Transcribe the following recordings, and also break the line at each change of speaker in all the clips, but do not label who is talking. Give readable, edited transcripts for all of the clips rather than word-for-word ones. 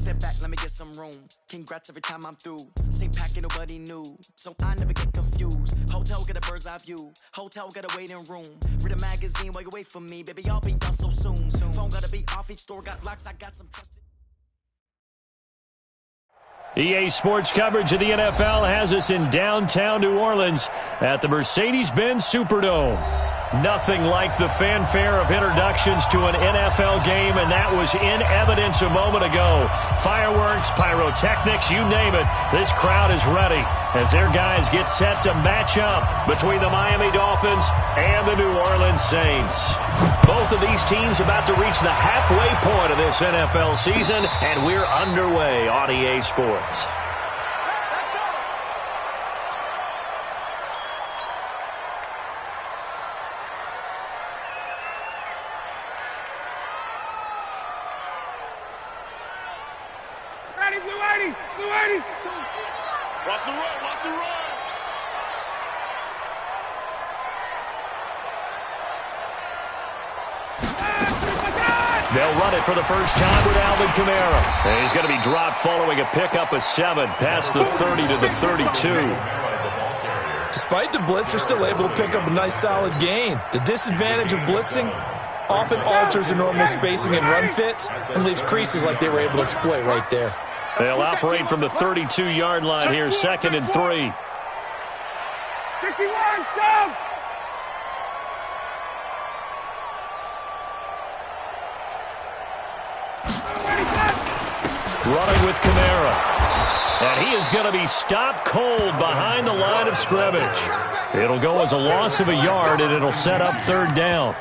Sit back, let me get some room. Congrats every time I'm through. Same pack, ain't nobody new, so I never get confused. Hotel, get a bird's eye view. Hotel, get a waiting room. Read a magazine while you wait for me. Baby, I'll be done so soon. Phone gotta be off, each store got locks. I got some trusted.
EA Sports coverage of the NFL has us in downtown New Orleans at the Mercedes-Benz Superdome. Nothing like the fanfare of introductions to an NFL game, and that was in evidence a moment ago. Fireworks, pyrotechnics, you name it. This crowd is ready as their guys get set to match up between the Miami Dolphins and the New Orleans Saints. Both of these teams about to reach the halfway point of this NFL season, and we're underway on EA Sports. They'll run it for the first time with Alvin Kamara. And he's going to be dropped following a pickup of 7 past the 30 to the 32.
Despite the blitz, they're still able to pick up a nice solid gain. The disadvantage of blitzing often alters the normal spacing and run fits and leaves creases like they were able to exploit right there.
They'll operate from the 32-yard line here, 2nd and 3.
51, jump!
Running with Kamara. And he is going to be stopped cold behind the line of scrimmage. It'll go as a loss of a yard, and it'll set up 3rd down.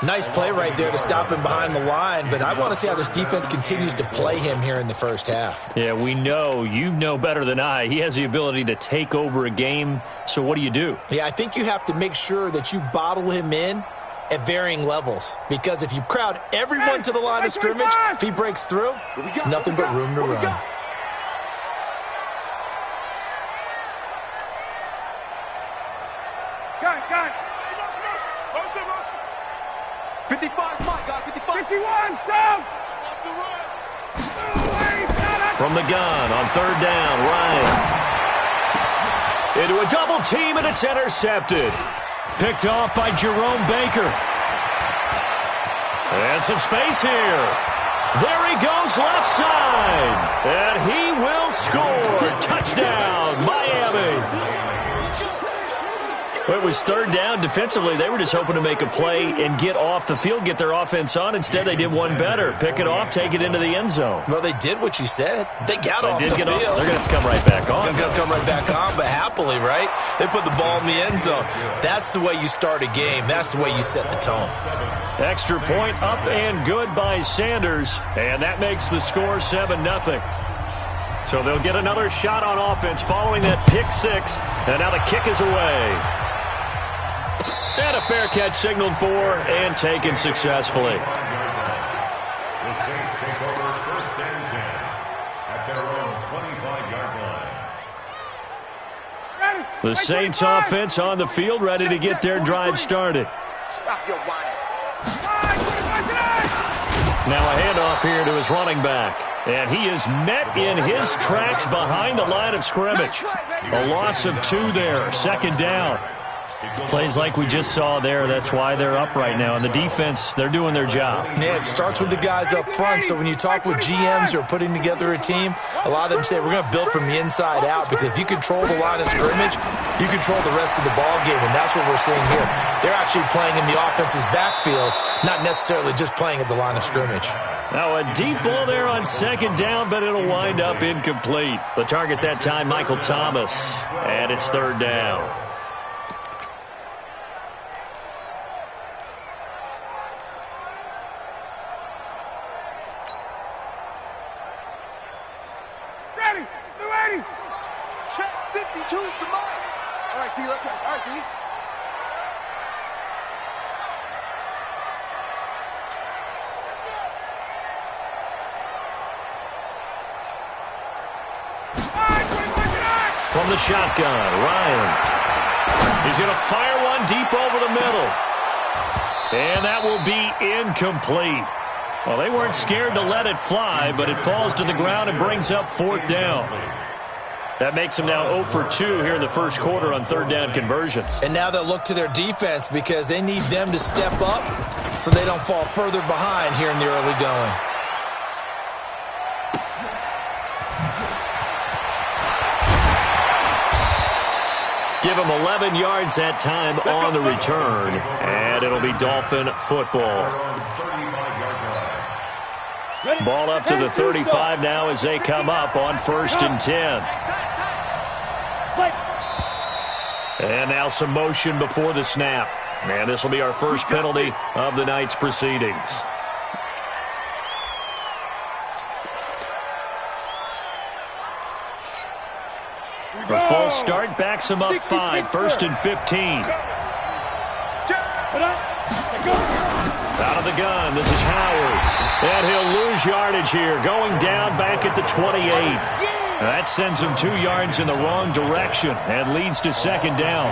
Nice play right there to stop him behind the line, but I want to see how this defense continues to play him here in the first half.
Yeah, we know. You know better than I. He has the ability to take over a game, so what do?
Yeah, I think you have to make sure that you bottle him in at varying levels, because if you crowd everyone to the line of scrimmage, if he breaks through, there's nothing but room to run.
Got it. 55, my God, 55. 51, jump!
From the gun on 3rd down, Ryan. Into a double team, and it's intercepted. Picked off by Jerome Baker. And some space here. There he goes left side. And he will score. Touchdown, Miami. It was 3rd down. Defensively, they were just hoping to make a play and get off the field, get their offense on. Instead, they did one better. Pick it off, take it into the end zone.
Well, they did what you said. They got off the field.
They're going to have to come right back on.
They're going to come right back on, but happily, right? They put the ball in the end zone. That's the way you start a game. That's the way you set the tone.
Extra point up and good by Sanders, and that makes the score 7-0. So they'll get another shot on offense following that pick 6, and now the kick is away. And a fair catch signaled for and taken successfully.
The Saints take over 1st and 10 at their own 25-yard line.
The Saints offense on the field, ready to get their drive started.
Stop your whining.
Now a handoff here to his running back. And he is met in his tracks behind the line of scrimmage. A loss of 2 there, 2nd down. Plays like we just saw there, that's why they're up right now. And the defense, they're doing their job.
Yeah, it starts with the guys up front. So when you talk with GMs who are putting together a team, a lot of them say we're going to build from the inside out, because if you control the line of scrimmage, you control the rest of the ball game, and that's what we're seeing here. They're actually playing in the offense's backfield, not necessarily just playing at the line of scrimmage.
Now a deep ball there on 2nd down, but it'll wind up incomplete. The target that time, Michael Thomas, and it's 3rd down.
Ready. Check 52 is the mark. All right, D, let's go. All right, D.
From the shotgun, Ryan. He's going to fire one deep over the middle. And that will be incomplete. Well, they weren't scared to let it fly, but it falls to the ground and brings up 4th down. That makes them now 0 for 2 here in the first quarter on 3rd down conversions.
And now they'll look to their defense because they need them to step up so they don't fall further behind here in the early going.
Give them 11 yards that time on the return, and it'll be Dolphin football. Ball up to the 35 now as they come up on 1st and 10. And now some motion before the snap. And this will be our first penalty of the night's proceedings. The false start backs him up 5, 1st and 15. Out of the gun, this is Howard. And he'll lose yardage here, going down back at the 28. That sends him 2 yards in the wrong direction and leads to 2nd down.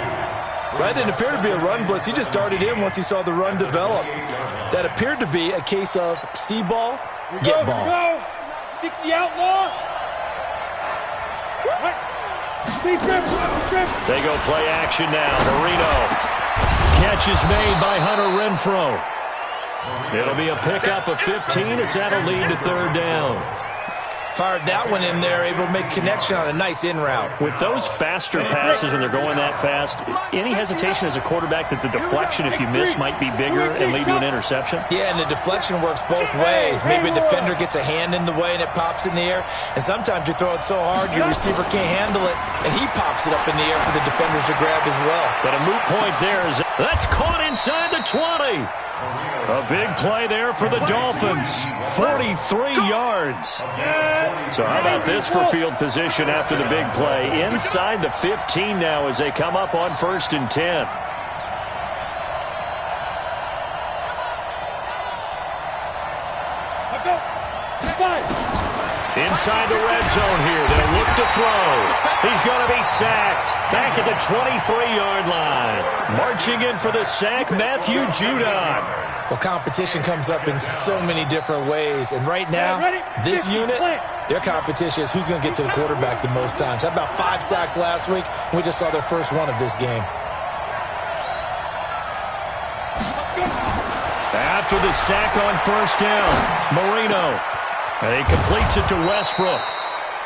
That didn't appear to be a run blitz. He just darted in once he saw the run develop. That appeared to be a case of see ball, get ball.
60 outlaw.
They go play action now. Marino. Catch is made by Hunter Renfrow. It'll be a pickup of 15 as that'll lead to 3rd down.
Fired that one in there, able to make connection on a nice in route.
With those faster passes and they're going that fast, any hesitation as a quarterback that the deflection, if you miss, might be bigger and lead to an interception?
Yeah, and the deflection works both ways. Maybe a defender gets a hand in the way and it pops in the air. And sometimes you throw it so hard your receiver can't handle it, and he pops it up in the air for the defenders to grab as well.
But a moot point there is that's caught inside the 20. A big play there for the Dolphins. 43 yards. So how about this for field position after the big play? Inside the 15 now as they come up on 1st and 10. Inside the red zone here. They'll look to throw. He's going to be sacked. Back at the 23-yard line. Marching in for the sack, Matthew Judon.
Well, competition comes up in so many different ways. And right now, this unit, their competition is who's going to get to the quarterback the most times. How about 5 sacks last week? We just saw their first one of this game.
After the sack on 1st down, Marino. And he completes it to Westbrook.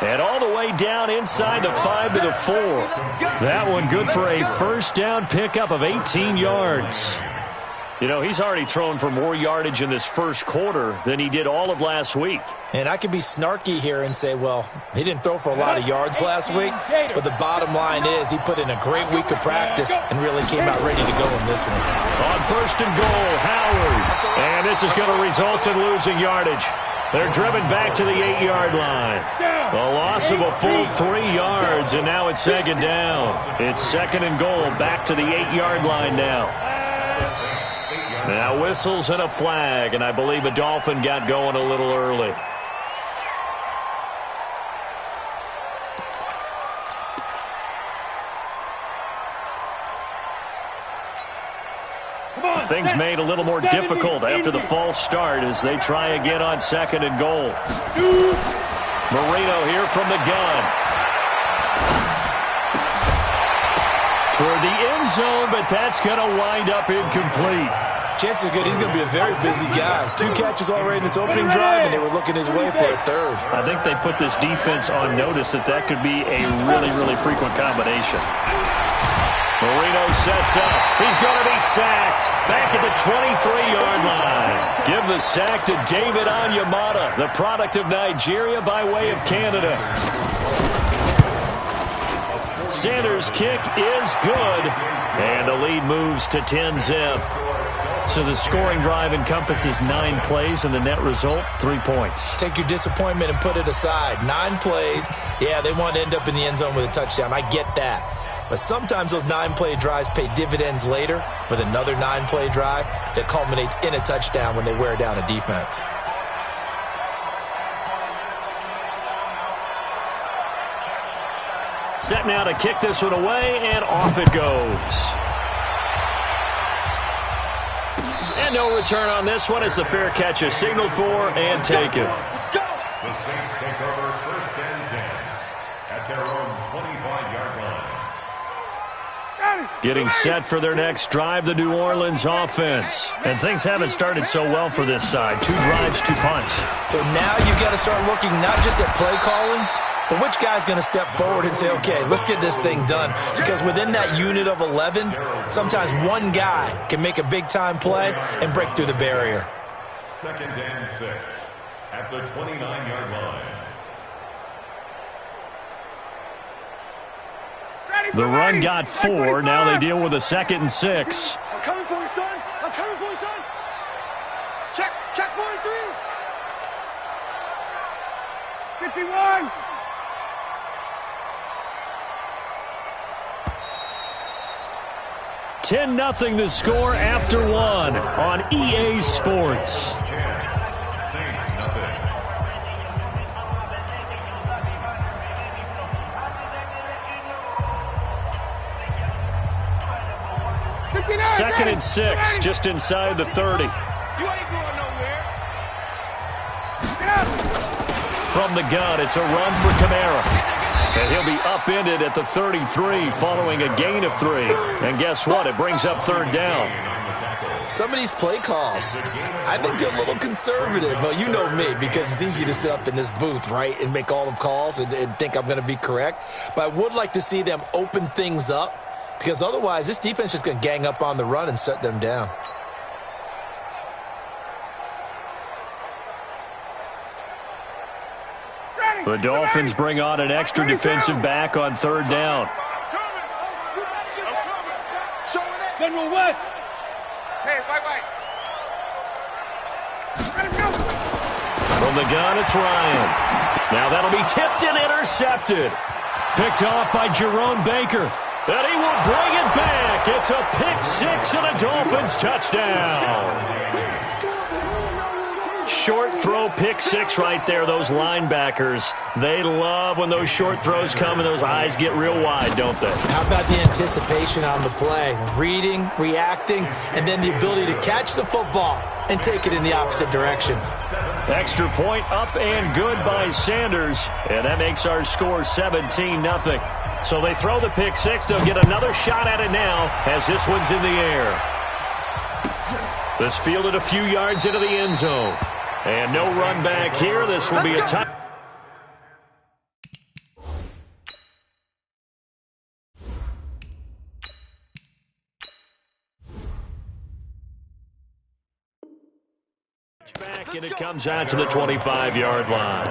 And all the way down inside the 5 to the 4. That one good for a 1st down pickup of 18 yards. You know, he's already thrown for more yardage in this first quarter than he did all of last week.
And I could be snarky here and say, well, he didn't throw for a lot of yards last week, but the bottom line is he put in a great week of practice and really came out ready to go in this one.
On 1st and goal, Howard. And this is going to result in losing yardage. They're driven back to the 8-yard line. A loss of a full 3 yards, and now it's 2nd down. It's 2nd and goal, back to the 8-yard line now. Now whistles and a flag, and I believe a Dolphin got going a little early. Things made a little more difficult after the false start as they try again on 2nd and goal. Marino here from the gun. Toward the end zone, but that's going to wind up incomplete.
Chances are good he's going to be a very busy guy. 2 catches already in this opening drive, and they were looking his way for a 3rd.
I think they put this defense on notice that could be a really, really frequent combination. Marino sets up. He's going to be sacked. Back at the 23-yard line. Give the sack to David Onyemata, the product of Nigeria by way of Canada. Sanders' kick is good. And the lead moves to 10-zip. So the scoring drive encompasses 9 plays, and the net result, 3 points.
Take your disappointment and put it aside. 9 plays. Yeah, they want to end up in the end zone with a touchdown. I get that. But sometimes those 9-play drives pay dividends later with another 9-play drive that culminates in a touchdown when they wear down a defense.
Set now to kick this one away, and off it goes. And no return on this one as the fair catch is signaled for and taken.
The Saints take over 1st and 10 at their own 25-yard line.
Getting set for their next drive, the New Orleans offense. And things haven't started so well for this side. 2 drives, 2 punts.
So now you've got to start looking not just at play calling, but which guy's going to step forward and say, okay, let's get this thing done. Because within that unit of 11, sometimes one guy can make a big-time play and break through the barrier.
2nd and 6 at the 29-yard line.
The run got 4. Now they deal with a 2nd and 6.
I'm coming for you, son. I'm coming for you, son. Check 43. 51.
$10-0 the score after 1 on EA Sports.
Saints nothing.
Second and 6, just inside the 30.
You ain't going nowhere.
From the gun, it's a run for Kamara. And he'll be upended at the 33 following a gain of 3. And guess what? It brings up 3rd down.
Some of these play calls, I think they're a little conservative. Well, you know me, because it's easy to sit up in this booth, right, and make all the calls and think I'm going to be correct. But I would like to see them open things up, because otherwise this defense is just going to gang up on the run and shut them down.
The Dolphins bring on an extra defensive back on 3rd down.
General West. Hey, white. Let him go.
From the gun, it's Ryan. Now that'll be tipped and intercepted. Picked off by Jerome Baker. And he will bring it back. It's a pick-6 and a Dolphins touchdown. Short throw, pick-6 right there. Those linebackers, they love when those short throws come and those eyes get real wide, don't they?
How about the anticipation on the play? Reading, reacting, and then the ability to catch the football and take it in the opposite direction.
Extra point up and good by Sanders. And that makes our score 17-0. So they throw the pick-6. They'll get another shot at it now as this one's in the air. This fielded a few yards into the end zone. And no run back here. This will be a time. Back, and it comes out to the 25-yard line.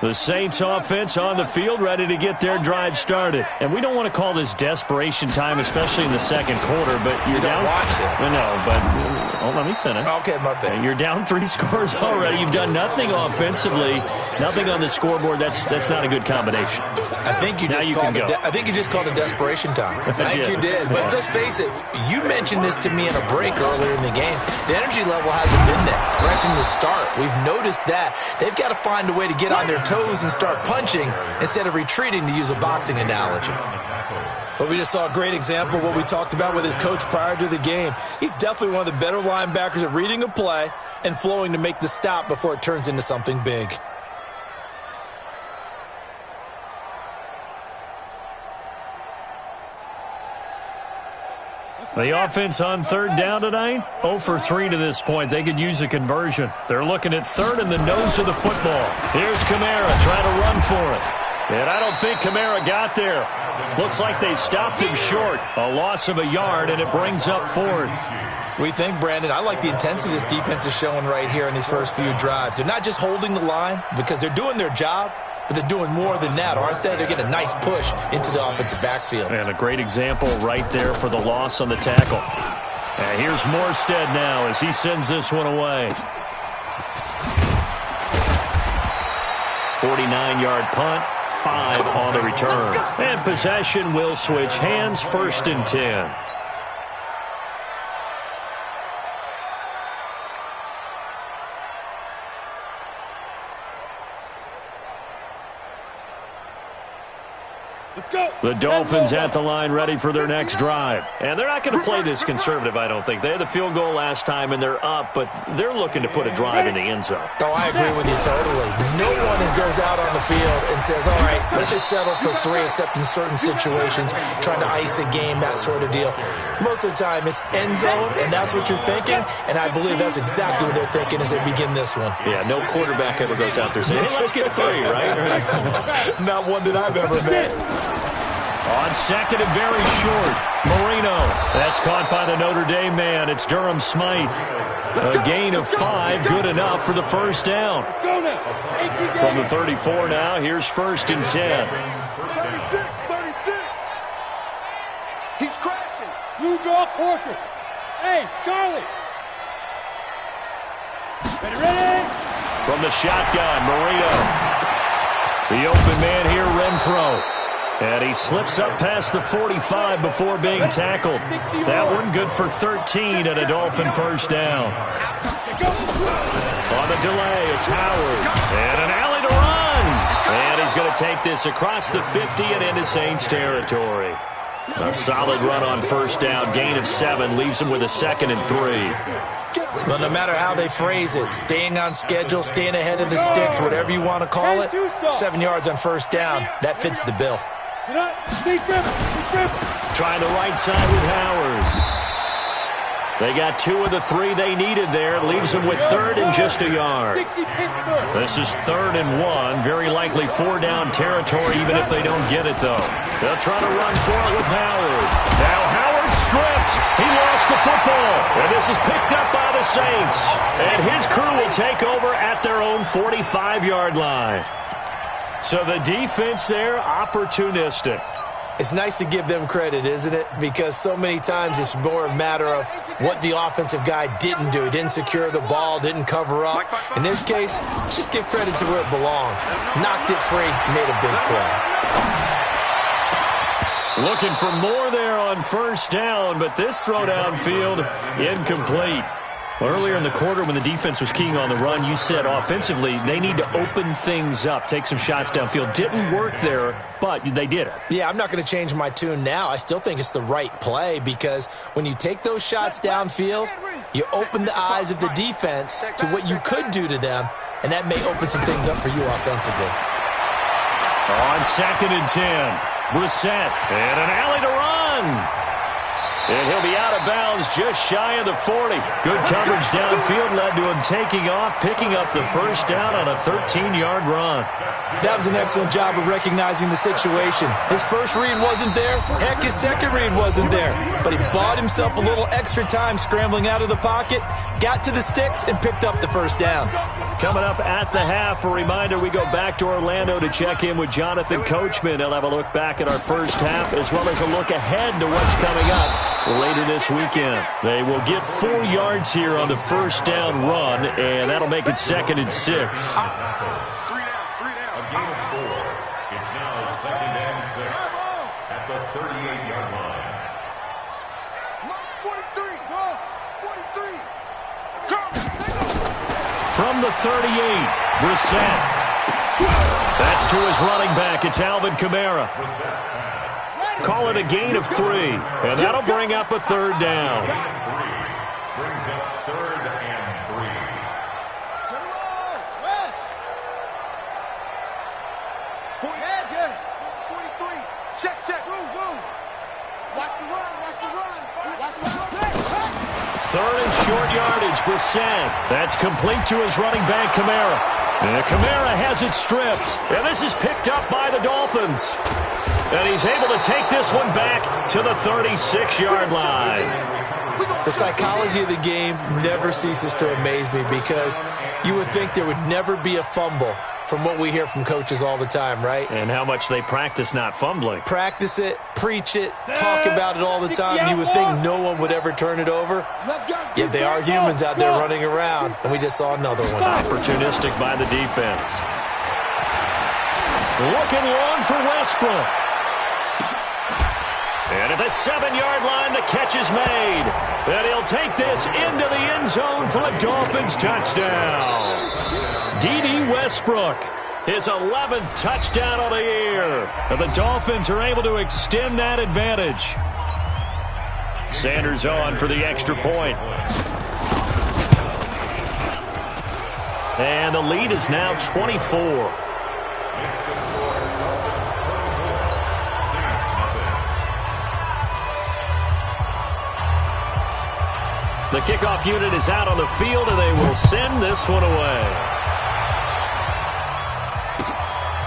The Saints offense on the field, ready to get their drive started. And we don't want to call this desperation time, especially in the second quarter, but you're down.
Watch it.
No, but let me finish.
Okay, my bad.
You're down 3 scores already. You've done nothing offensively, nothing on the scoreboard. That's not a good combination.
I think you just called it desperation time. I think you did. But let's face it, you mentioned this to me in a break earlier in the game. The energy level hasn't been there right from the start. We've noticed that. They've got to find a way to get on their toes and start punching instead of retreating, to use a boxing analogy. But we just saw a great example of what we talked about with his coach prior to the game. He's definitely one of the better linebackers at reading a play and flowing to make the stop before it turns into something big.
The offense on 3rd down tonight, 0 for 3 to this point. They could use a conversion. They're looking at 3rd in the nose of the football. Here's Kamara trying to run for it. And I don't think Kamara got there. Looks like they stopped him short. A loss of a yard, and it brings up 4th.
We think, Brandon, I like the intensity this defense is showing right here in these first few drives. They're not just holding the line because they're doing their job, but they're doing more than that, aren't they? They're getting a nice push into the offensive backfield.
And a great example right there for the loss on the tackle. And here's Morstead now as he sends this one away. 49-yard punt, 5 on the return. And possession will switch hands, 1st and 10. The Dolphins at the line ready for their next drive. And they're not going to play this conservative, I don't think. They had the field goal last time, and they're up, but they're looking to put a drive in the end zone.
Oh, I agree with you totally. No one goes out on the field and says, all right, let's just settle for 3, except in certain situations, trying to ice a game, that sort of deal. Most of the time, it's end zone, and that's what you're thinking, and I believe that's exactly what they're thinking as they begin this one.
Yeah, no quarterback ever goes out there saying, hey, let's get 3, right?
Not one that I've ever met.
On second and very short, Marino. That's caught by the Notre Dame man. It's Durham Smythe. A gain of 5, good enough for the first down. From the 34 now, here's 1st and 10.
36. He's crashing.
Blue draw Porkers. Hey, Charlie. Ready?
From the shotgun, Marino. The open man here, Renfro. And he slips up past the 45 before being tackled. That one good for 13 and a Dolphin first down. On the delay, it's Howard. And an alley to run. And he's going to take this across the 50 and into Saints territory. A solid run on first down. Gain of 7 leaves him with a 2nd and 3.
Well, no matter how they phrase it, staying on schedule, staying ahead of the sticks, whatever you want to call it, 7 yards on first down, that fits the bill.
Trying the right side with Howard. They got 2 of the 3 they needed there. Leaves them with 3rd and just a yard. This is 3rd and 1. Very likely 4-down territory, even if they don't get it, though. They'll try to run for it with Howard. Now Howard stripped. He lost the football. And this is picked up by the Saints. And his crew will take over at their own 45-yard line. So the defense there, opportunistic.
It's nice to give them credit, isn't it? Because so many times it's more a matter of what the offensive guy didn't do. He didn't secure the ball, didn't cover up. In this case, let's just give credit to where it belongs. Knocked it free, made a big play.
Looking for more there on first down, but this throw downfield incomplete. Earlier in the quarter when the defense was keying on the run, you said offensively they need to open things up, take some shots downfield. Didn't work there, but they did it.
Yeah, I'm not going to change my tune now. I still think it's the right play because when you take those shots downfield, you open the eyes of the defense to what you could do to them, and that may open some things up for you offensively.
On 2nd and 10, Brissett, and an alley to run. And he'll be out of bounds just shy of the 40. Good coverage downfield led to him taking off, picking up the first down on a 13-yard run.
That was an excellent job of recognizing the situation. His first read wasn't there. Heck, his second read wasn't there. But he bought himself a little extra time scrambling out of the pocket, got to the sticks, and picked up the first down.
Coming up at the half, a reminder, we go back to Orlando to check in with Jonathan Coachman. He'll have a look back at our first half as well as a look ahead to what's coming up later this weekend. They will get 4 yards here on the first down run, and that'll make it 2nd and 6.
A gain of 4. It's now 2nd and 6 at the 38-yard line.
43.
From the 38, Brissett. That's to his running back. It's Alvin Kamara. Call it a gain of 3, and that'll bring up a 3rd down.
Brings up 3rd and 3.
Check. Watch the run.
3rd and short yardage, Brissett. That's complete to his running back, Kamara. And Kamara has it stripped. And this is picked up by the Dolphins. And he's able to take this one back to the 36-yard line.
The psychology of the game never ceases to amaze me because you would think there would never be a fumble from what we hear from coaches all the time, right?
And how much they practice not fumbling.
Practice it, preach it, talk about it all the time. You would think no one would ever turn it over. Yet they are humans out there running around, and we just saw another one.
Opportunistic by the defense. Looking long for Westbrook. And at the 7-yard line, the catch is made. And he'll take this into the end zone for a Dolphins touchdown. D.D. Westbrook his 11th touchdown of the year. And the Dolphins are able to extend that advantage. Sanders on for the extra point. And the lead is now 24. The kickoff unit is out on the field, and they will send this one away.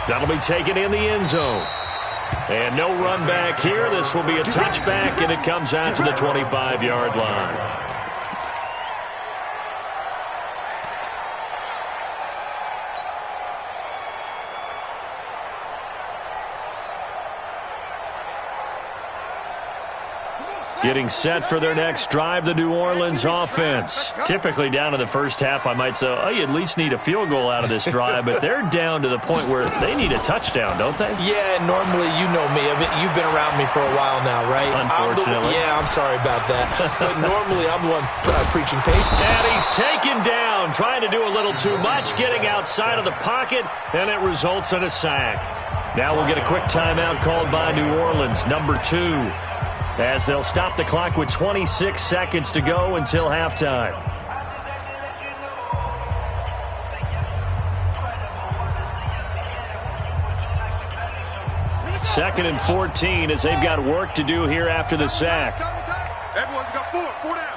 That'll be taken in the end zone. And no run back here. This will be a touchback, and it comes out to the 25-yard line. Getting set for their next drive, the New Orleans offense. Typically down in the first half, I might say, oh, you at least need a field goal out of this drive, but they're down to the point where they need a touchdown, don't they?
Yeah, normally, you know me. I mean, you've been around me for a while now, right?
Unfortunately.
I'm sorry about that. But normally, I'm the one preaching patience.
And he's taken down, trying to do a little too much, getting outside of the pocket, and it results in a sack. Now we'll get a quick timeout called by New Orleans, number 2. As they'll stop the clock with 26 seconds to go until halftime. Second and 14 as they've got work to do here after the sack.
Everyone's got 4 down.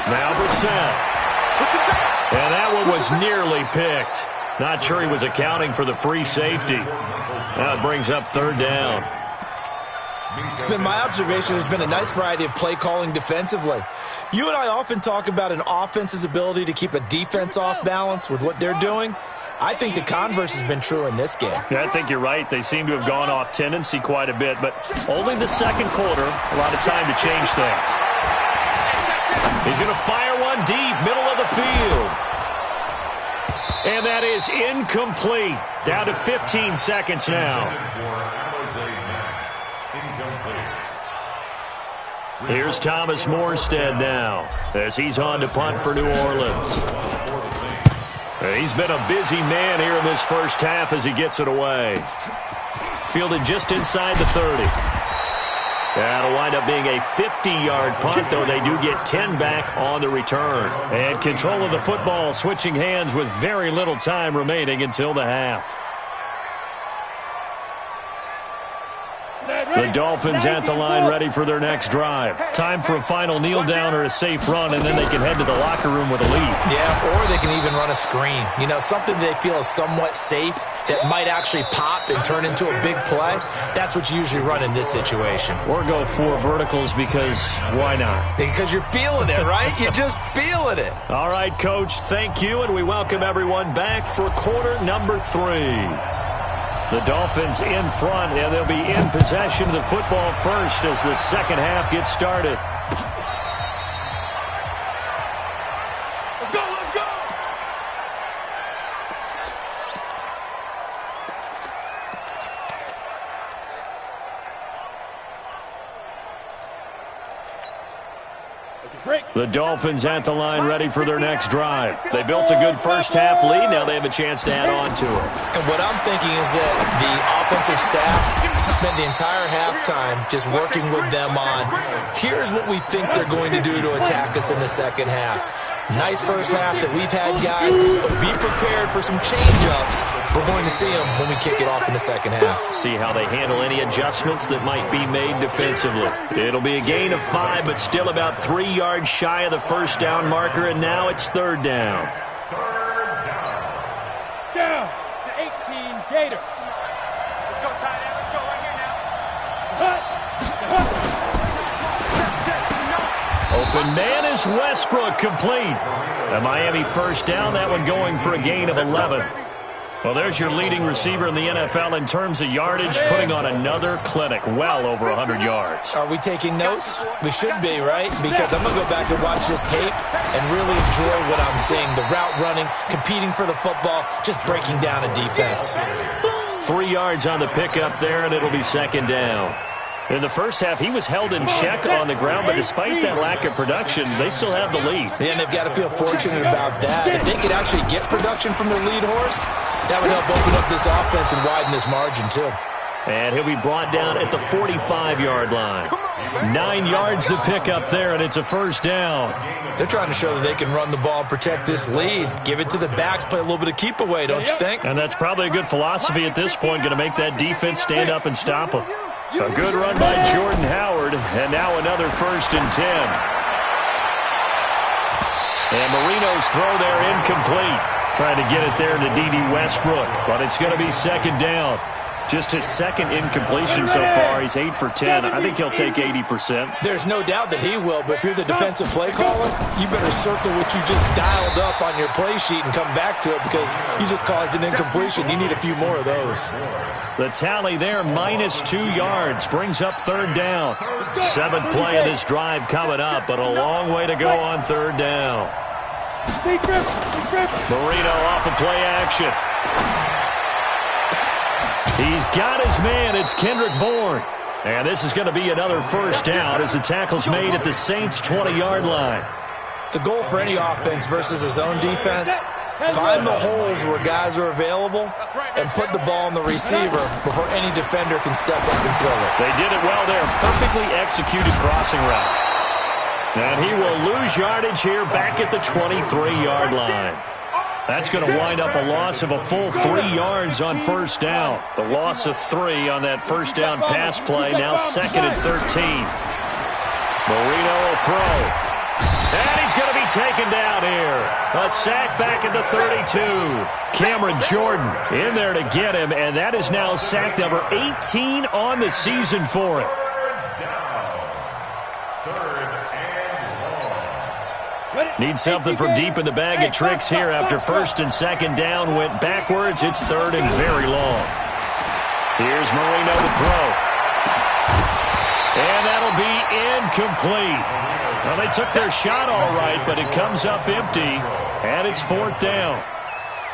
Now Brissett. And that one was nearly picked. Not sure he was accounting for the free safety. Now it brings up third down.
It's been my observation there's been a nice variety of play calling defensively. You and I often talk about an offense's ability to keep a defense off balance with what they're doing. I think the converse has been true in this game.
Yeah, I think you're right. They seem to have gone off tendency quite a bit, but only the second quarter, a lot of time to change things. He's going to fire one deep, middle of the field. And that is incomplete. Down to 15 seconds now. Here's Thomas Morstead now as he's on to punt for New Orleans. He's been a busy man here in this first half as he gets it away. Fielded just inside the 30. That'll wind up being a 50-yard punt, though they do get 10 back on the return. And control of the football switching hands with very little time remaining until the half. The Dolphins at the line ready for their next drive. Time for a final kneel down or a safe run, and then they can head to the locker room with a lead.
Yeah, or they can even run a screen. You know, something they feel is somewhat safe that might actually pop and turn into a big play. That's what you usually run in this situation.
Or go 4 verticals because why not?
Because you're feeling it, right? You're just feeling it.
All right, Coach, thank you, and we welcome everyone back for quarter number 3. The Dolphins in front, and they'll be in possession of the football first as the second half gets started.
Let's go, let's go!
The Dolphins at the line ready for their next drive. They built a good first half lead. Now they have a chance to add on to it.
And what I'm thinking is that the offensive staff spent the entire halftime just working with them on, here's what we think they're going to do to attack us in the second half. Nice first half that we've had, guys, but be prepared for some change-ups. We're going to see them when we kick it off in the second half.
See how they handle any adjustments that might be made defensively. It'll be a gain of 5, but still about 3 yards shy of the first down marker, and now it's third down.
Down to 18, Gator. Let's go, tight end. Let's go right here now.
Open man is Westbrook, complete. A Miami first down, that one going for a gain of 11. Well, there's your leading receiver in the NFL in terms of yardage, putting on another clinic, well over 100 yards.
Are we taking notes? We should be, right? Because I'm going to go back and watch this tape and really enjoy what I'm seeing. The route running, competing for the football, just breaking down a defense.
3 yards on the pickup there, and it'll be second down. In the first half, he was held in check on the ground, but despite that lack of production, they still have the lead.
Yeah, and they've got to feel fortunate about that. If they could actually get production from their lead horse, that would help open up this offense and widen this margin, too.
And he'll be brought down at the 45-yard line. 9 yards to pick up there, and it's a first down.
They're trying to show that they can run the ball and protect this lead. Give it to the backs, play a little bit of keep away, don't you think?
And that's probably a good philosophy at this point, going to make that defense stand up and stop them. A good run by Jordan Howard, and now another 1st and 10. And Marino's throw there incomplete. Trying to get it there to D.D. Westbrook, but it's going to be 2nd down. Just his 2nd incompletion so far. He's 8 for 10. I think he'll take 80%.
There's no doubt that he will, but if you're the defensive play caller, you better circle what you just dialed up on your play sheet and come back to it because you just caused an incompletion. You need a few more of those.
The tally there, -2 yards, brings up 3rd down. 7th play of this drive coming up, but a long way to go on 3rd down. Marino off of play action. He's got his man. It's Kendrick Bourne. And this is going to be another 1st down as the tackle's made at the Saints' 20-yard line.
The goal for any offense versus his own defense, find the holes where guys are available and put the ball on the receiver before any defender can step up and fill it.
They did it well there. Perfectly executed crossing route. And he will lose yardage here back at the 23-yard line. That's going to wind up a loss of a full 3 yards on 1st down. The loss of 3 on that 1st down pass play, now 2nd and 13. Marino will throw. And he's going to be taken down here. A sack back at the 32. Cameron Jordan in there to get him, and that is now sack number 18 on the season for him. Need something from deep in the bag of tricks here after 1st and 2nd down went backwards. It's 3rd and very long. Here's Marino to throw. And that'll be incomplete. Well, they took their shot all right, but it comes up empty, and it's 4th down.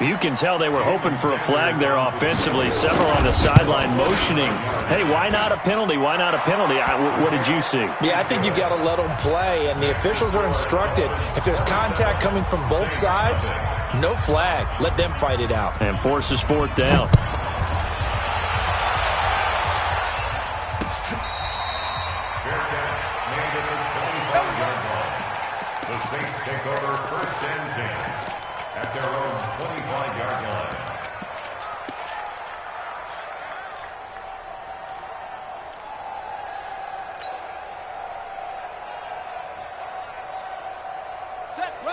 You can tell they were hoping for a flag there offensively. Several on the sideline motioning. Hey, why not a penalty? Why not a penalty? What did you see?
Yeah, I think you've got to let them play, and the officials are instructed. If there's contact coming from both sides, no flag. Let them fight it out.
And forces 4th down.
The Saints take over 1st and 10 at their own 25-yard line.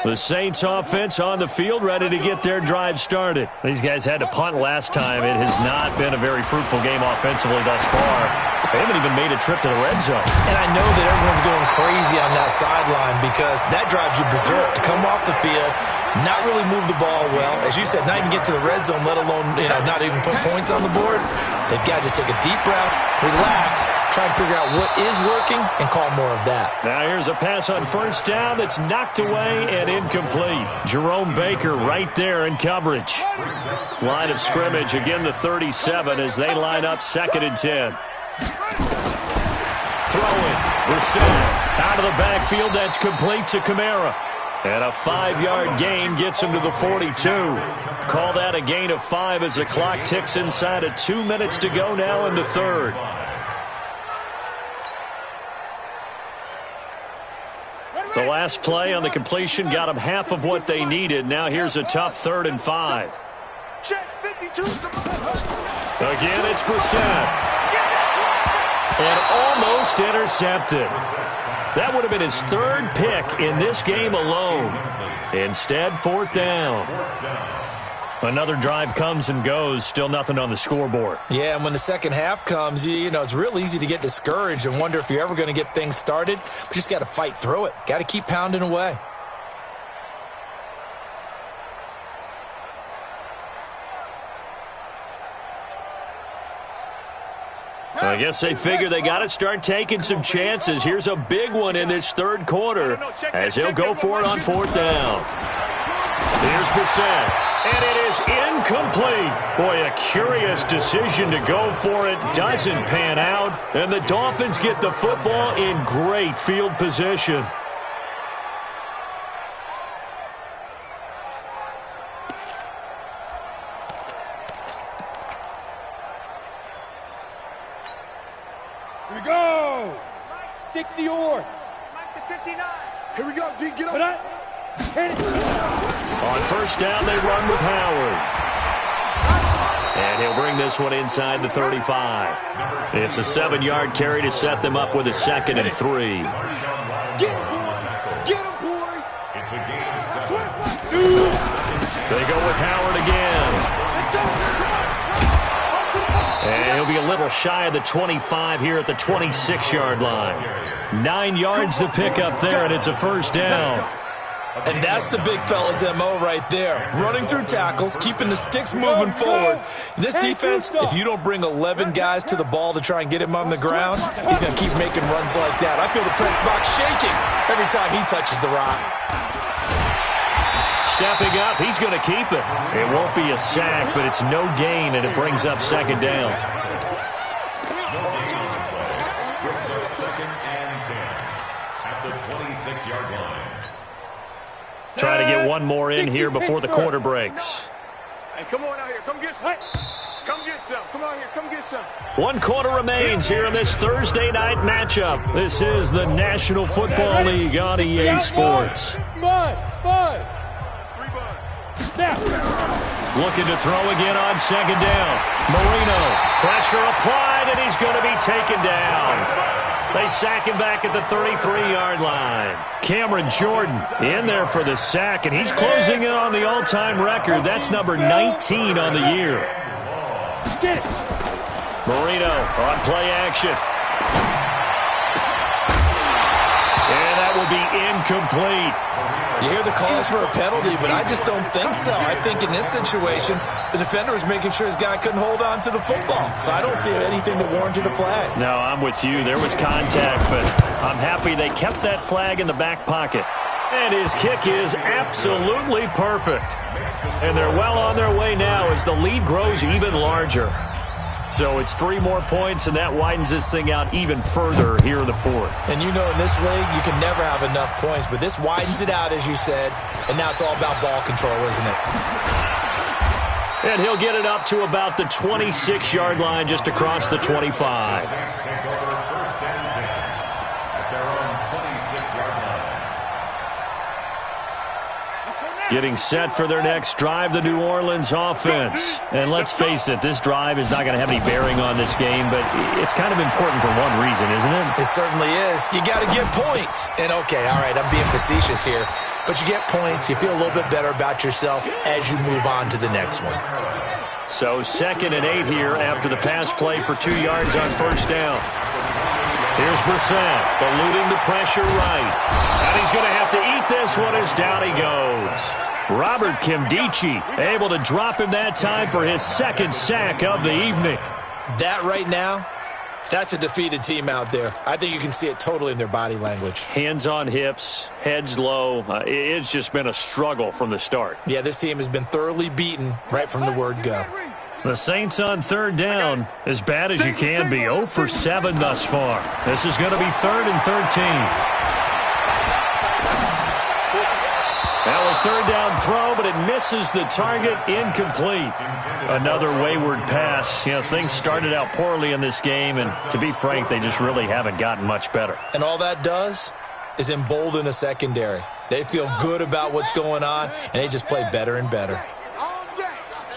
The Saints offense on the field, ready to get their drive started. These guys had to punt last time. It has not been a very fruitful game offensively thus far. They haven't even made a trip to the red zone. And I know that everyone's going crazy on that sideline because that drives you berserk to come off the field, not really move the ball well. As you said, not even get to the red zone, let alone, not even put points on the board. They've got to just take a deep breath, relax, try and figure out what is working, and call more of that. Now here's a pass on 1st down that's knocked away and incomplete. Jerome Baker right there in coverage. Line of scrimmage, again the 37 as they line up 2nd and 10. Throwing, Brissett out of the backfield, that's complete to Kamara. And a 5-yard gain gets him to the 42. Call that a gain of 5 as the clock ticks inside of 2 minutes to go now in the 3rd. The last play on the completion got them half of what they needed. Now here's a tough 3rd and 5. Again, it's Brissett. And almost intercepted. That would have been his 3rd pick in this game alone. Instead, 4th down. Another drive comes and goes. Still nothing on the scoreboard.
Yeah, and when the second half comes, it's real easy to get discouraged and wonder if you're ever going to get things started. But you just got to fight through it. Got to keep pounding away.
I guess they figure they got to start taking some chances. Here's a big one in this 3rd quarter as he'll go for it on 4th down. Here's Bissett, and it is incomplete. Boy, a curious decision to go for it. Doesn't pan out, and the Dolphins get the football in great field position.
Here we go. 60 yards.
Here we go, D. Get up.
Hit it.
On first down, they run with Howard. And he'll bring this one inside the 35. It's a 7-yard carry to set them up with a 2nd and 3.
Get him, boys. Get him, boys.
It's a gain of 7.
They go with Howard again. And he'll be a little shy of the 25 here at the 26-yard line. 9 yards to pick up there, and it's a first down.
And that's the big fella's MO right there. Running through tackles, keeping the sticks moving forward. This defense, if you don't bring 11 guys to the ball to try and get him on the ground, he's going to keep making runs like that. I feel the press box shaking every time he touches the rock.
Stepping up, he's going to keep it. It won't be a sack, but it's no gain, and it brings up 2nd down.
Brings up 2nd and 10 at the 26-yard line.
Try to get one more in here before the quarter breaks.
Hey, come on out here. Come get some. Come get some. Come out here. Come get some.
1 quarter remains here in this Thursday night matchup. This is the National Football League on EA Sports.
Five. Now.
Looking to throw again on 2nd down. Marino, pressure applied, and he's going to be taken down. They sack him back at the 33-yard line. Cameron Jordan in there for the sack, and he's closing in on the all-time record. That's number 19 on the year.
Get it.
Marino on play action. And that will be incomplete.
You hear the calls for a penalty, but I just don't think so. I think in this situation, the defender was making sure his guy couldn't hold on to the football. So I don't see anything to warrant the flag.
No, I'm with you. There was contact, but I'm happy they kept that flag in the back pocket. And his kick is absolutely perfect. And they're well on their way now as the lead grows even larger. So it's 3 more points, and that widens this thing out even further here in the 4th.
And you know in this league, you can never have enough points, but this widens it out, as you said, and now it's all about ball control, isn't it?
And he'll get it up to about the 26-yard line just across the 25.
Saints take over 1st and 10 at their own 26-yard line.
Getting set for their next drive, the New Orleans offense. And let's face it, this drive is not going to have any bearing on this game, but it's kind of important for one reason, isn't it?
It certainly is. You got to get points. And, okay, all right, I'm being facetious here. But you get points, you feel a little bit better about yourself as you move on to the next one.
So 2nd and 8 here after the pass play for 2 yards on first down. Here's Brissett, eluding the pressure right. And he's going to have to eat this one as down he goes. Robert Kimdichie able to drop him that time for his 2nd sack of the evening.
That right now, that's a defeated team out there. I think you can see it totally in their body language.
Hands on hips, heads low. It's just been a struggle from the start.
Yeah, this team has been thoroughly beaten right from the word go.
The Saints on 3rd down, as bad as you can be, 0 for 7 thus far. This is going to be 3rd and 13. Now a 3rd down throw, but it misses the target, incomplete. Another wayward pass. You know, things started out poorly in this game, and to be frank, they just really haven't gotten much better.
And all that does is embolden a secondary. They feel good about what's going on, and they just play better and better.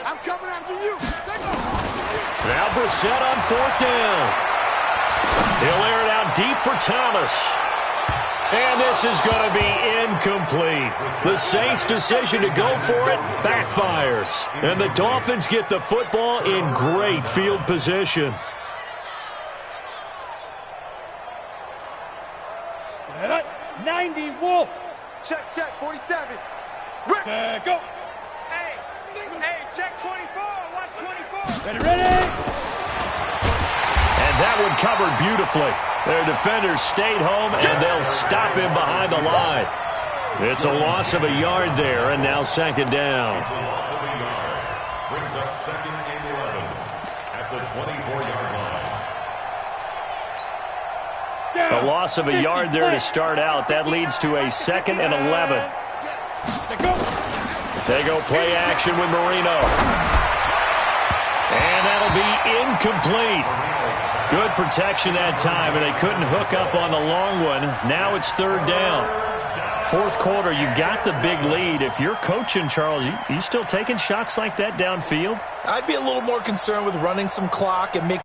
I'm coming after you.
Now Brissett on 4th down. He'll air it out deep for Thomas. And this is going to be incomplete. The Saints' decision to go for it backfires. And the Dolphins get the football in great field position.
90 Wolf.
Check, 47.
Check, go.
Hey, check 24. Watch 24.
Ready.
And that one covered beautifully. Their defenders stayed home, and they'll stop him behind the line. It's a loss of a yard there, and now second down.
It's a loss of a yard. Brings up 2nd and 11 at the 24-yard line.
A loss of a yard there to start out. That leads to a 2nd and 11. They go play action with Marino. And that'll be incomplete. Good protection that time, and they couldn't hook up on the long one. Now it's 3rd down. 4th quarter, you've got the big lead. If you're coaching, Charles, you still taking shots like that downfield?
I'd be a little more concerned with running some clock and making